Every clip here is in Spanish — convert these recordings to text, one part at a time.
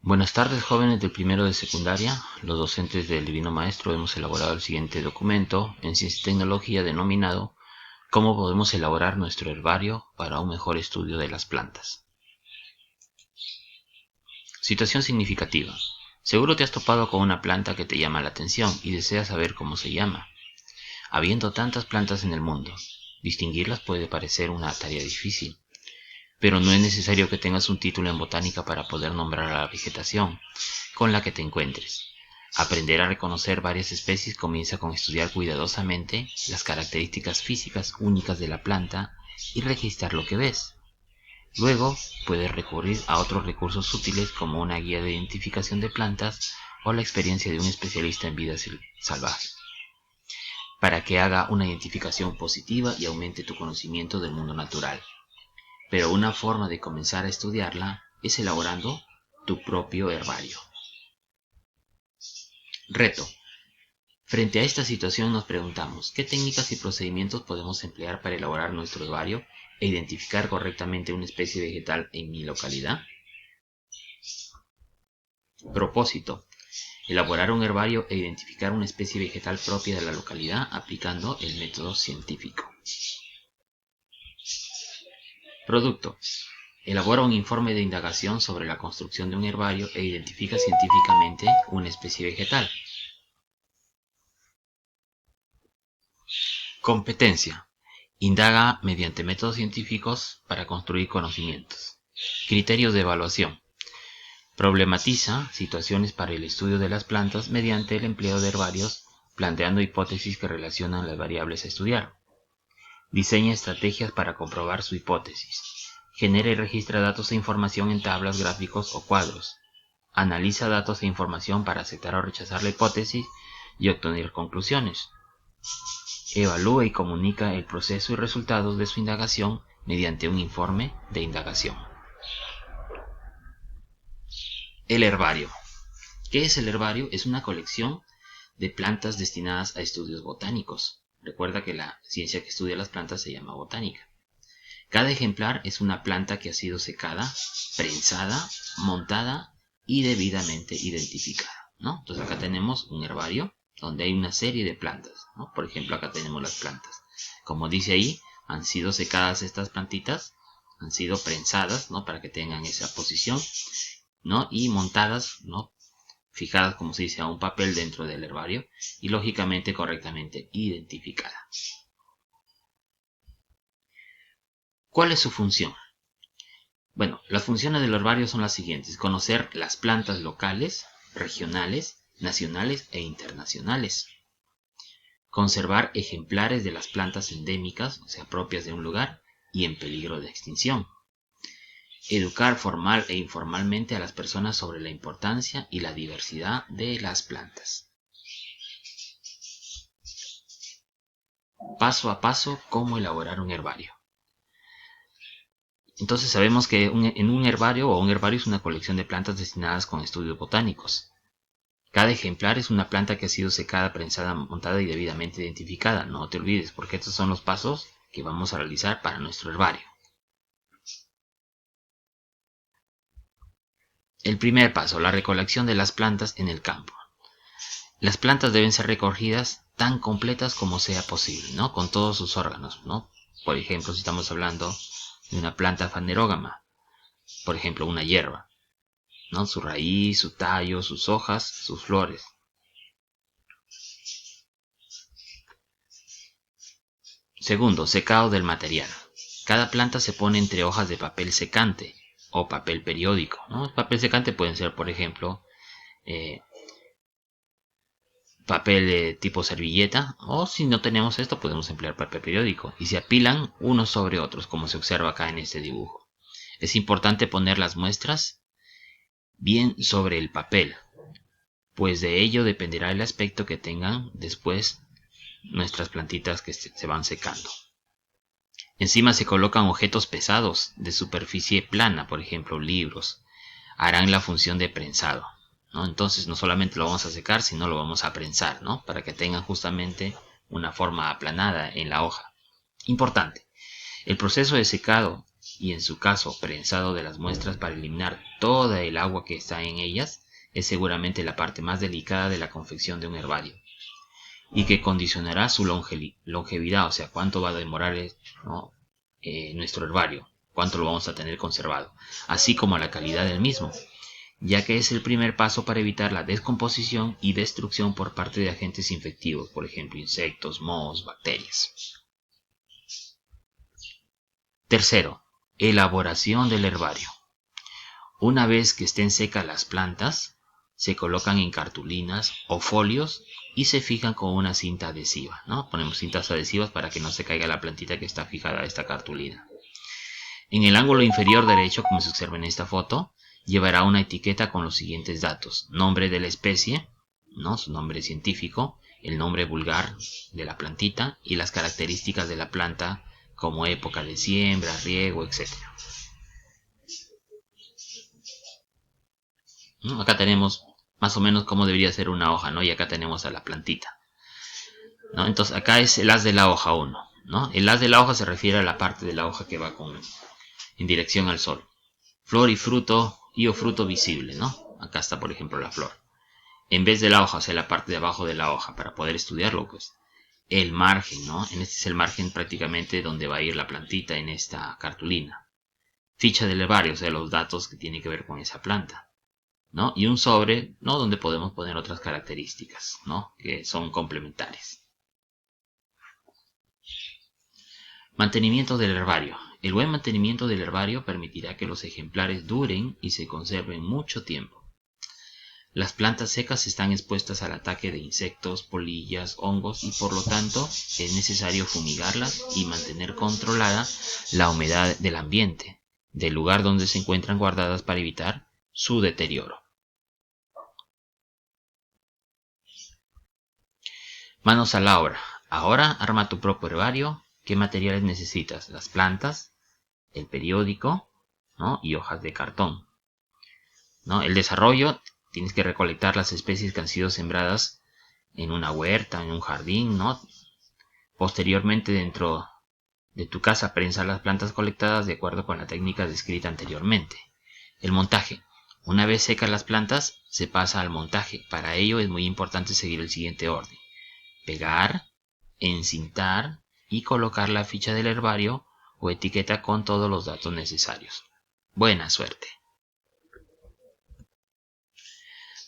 Buenas tardes, jóvenes del primero de secundaria. Los docentes del Divino Maestro hemos elaborado el siguiente documento en Ciencia y Tecnología denominado ¿Cómo podemos elaborar nuestro herbario para un mejor estudio de las plantas? Situación significativa. Seguro te has topado con una planta que te llama la atención y deseas saber cómo se llama. Habiendo tantas plantas en el mundo, distinguirlas puede parecer una tarea difícil. Pero no es necesario que tengas un título en botánica para poder nombrar a la vegetación con la que te encuentres. Aprender a reconocer varias especies comienza con estudiar cuidadosamente las características físicas únicas de la planta y registrar lo que ves. Luego, puedes recurrir a otros recursos útiles como una guía de identificación de plantas o la experiencia de un especialista en vida salvaje, para que haga una identificación positiva y aumente tu conocimiento del mundo natural. Pero una forma de comenzar a estudiarla es elaborando tu propio herbario. Reto. Frente a esta situación nos preguntamos, ¿qué técnicas y procedimientos podemos emplear para elaborar nuestro herbario e identificar correctamente una especie vegetal en mi localidad? Propósito. Elaborar un herbario e identificar una especie vegetal propia de la localidad aplicando el método científico. Producto. Elabora un informe de indagación sobre la construcción de un herbario e identifica científicamente una especie vegetal. Competencia. Indaga mediante métodos científicos para construir conocimientos. Criterios de evaluación. Problematiza situaciones para el estudio de las plantas mediante el empleo de herbarios, planteando hipótesis que relacionan las variables a estudiar. Diseña estrategias para comprobar su hipótesis. Genera y registra datos e información en tablas, gráficos o cuadros. Analiza datos e información para aceptar o rechazar la hipótesis y obtener conclusiones. Evalúa y comunica el proceso y resultados de su indagación mediante un informe de indagación. El herbario. ¿Qué es el herbario? Es una colección de plantas destinadas a estudios botánicos. Recuerda que la ciencia que estudia las plantas se llama botánica. Cada ejemplar es una planta que ha sido secada, prensada, montada y debidamente identificada, ¿no? Entonces acá tenemos un herbario donde hay una serie de plantas, ¿no? Por ejemplo, acá tenemos las plantas. Como dice ahí, han sido secadas estas plantitas, han sido prensadas, ¿no? Para que tengan esa posición, ¿no? Y montadas, ¿no? Fijadas, como se dice, a un papel dentro del herbario y lógicamente correctamente identificada. ¿Cuál es su función? Bueno, las funciones del herbario son las siguientes: conocer las plantas locales, regionales, nacionales e internacionales. Conservar ejemplares de las plantas endémicas, o sea, propias de un lugar y en peligro de extinción. Educar formal e informalmente a las personas sobre la importancia y la diversidad de las plantas. Paso a paso, cómo elaborar un herbario. Entonces sabemos que en un herbario es una colección de plantas destinadas con estudios botánicos. Cada ejemplar es una planta que ha sido secada, prensada, montada y debidamente identificada. No te olvides, porque estos son los pasos que vamos a realizar para nuestro herbario. El primer paso, la recolección de las plantas en el campo. Las plantas deben ser recogidas tan completas como sea posible, ¿no? Con todos sus órganos, ¿no? Por ejemplo, si estamos hablando de una planta fanerógama, por ejemplo, una hierba, ¿no? Su raíz, su tallo, sus hojas, sus flores. Segundo, secado del material. Cada planta se pone entre hojas de papel secante o papel periódico, ¿no? El papel secante pueden ser, por ejemplo, papel de tipo servilleta, o si no tenemos esto podemos emplear papel periódico, y se apilan unos sobre otros como se observa acá en este dibujo. Es importante poner las muestras bien sobre el papel, pues de ello dependerá el aspecto que tengan después nuestras plantitas que se van secando. Encima se colocan objetos pesados de superficie plana, por ejemplo libros. Harán la función de prensado, ¿no? Entonces no solamente lo vamos a secar, sino lo vamos a prensar, ¿no? Para que tengan justamente una forma aplanada en la hoja. Importante, el proceso de secado y en su caso prensado de las muestras para eliminar toda el agua que está en ellas, es seguramente la parte más delicada de la confección de un herbario y que condicionará su longevidad, o sea, cuánto va a demorar, ¿no? Nuestro herbario, cuánto lo vamos a tener conservado, así como la calidad del mismo, ya que es el primer paso para evitar la descomposición y destrucción por parte de agentes infectivos, por ejemplo, insectos, mohos, bacterias. Tercero, elaboración del herbario. Una vez que estén secas las plantas, se colocan en cartulinas o folios y se fijan con una cinta adhesiva, ¿no? Ponemos cintas adhesivas para que no se caiga la plantita que está fijada a esta cartulina. En el ángulo inferior derecho, como se observa en esta foto, llevará una etiqueta con los siguientes datos: nombre de la especie, ¿no? Su nombre científico, el nombre vulgar de la plantita y las características de la planta como época de siembra, riego, etc. Acá tenemos más o menos cómo debería ser una hoja, ¿no? Y acá tenemos a la plantita, ¿no? Entonces acá es el haz de la hoja 1, ¿no? El haz de la hoja se refiere a la parte de la hoja que va en dirección al sol. Flor y fruto o fruto visible, ¿no? Acá está, por ejemplo, la flor. En vez de la hoja, o sea, la parte de abajo de la hoja, para poder estudiarlo, pues. El margen, ¿no? En este es el margen prácticamente donde va a ir la plantita en esta cartulina. Ficha del herbario, o sea, los datos que tienen que ver con esa planta, ¿no? Y un sobre, ¿no? Donde podemos poner otras características, ¿no? Que son complementarias. Mantenimiento del herbario. El buen mantenimiento del herbario permitirá que los ejemplares duren y se conserven mucho tiempo. Las plantas secas están expuestas al ataque de insectos, polillas, hongos y por lo tanto es necesario fumigarlas y mantener controlada la humedad del ambiente, del lugar donde se encuentran guardadas para evitar su deterioro. Manos a la obra. Ahora arma tu propio herbario. ¿Qué materiales necesitas? Las plantas, el periódico, ¿no? Y hojas de cartón, ¿no? El desarrollo, tienes que recolectar las especies que han sido sembradas en una huerta, en un jardín, ¿no? Posteriormente, dentro de tu casa, prensa las plantas colectadas de acuerdo con la técnica descrita anteriormente. El montaje. Una vez secas las plantas, se pasa al montaje. Para ello es muy importante seguir el siguiente orden: pegar, encintar y colocar la ficha del herbario o etiqueta con todos los datos necesarios. Buena suerte.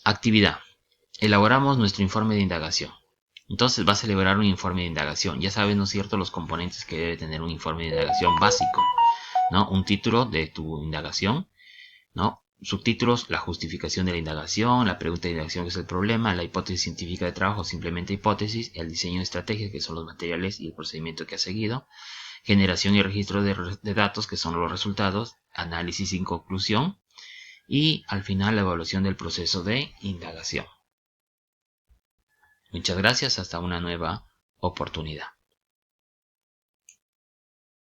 Actividad. Elaboramos nuestro informe de indagación. Entonces vas a elaborar un informe de indagación. Ya sabes, ¿no es cierto?, los componentes que debe tener un informe de indagación básico, ¿no? Un título de tu indagación, ¿no? Subtítulos: la justificación de la indagación, la pregunta de indagación, que es el problema, la hipótesis científica de trabajo, simplemente hipótesis, el diseño de estrategia, que son los materiales y el procedimiento que ha seguido, generación y registro de datos, que son los resultados, análisis y conclusión, y al final la evaluación del proceso de indagación. Muchas gracias, hasta una nueva oportunidad.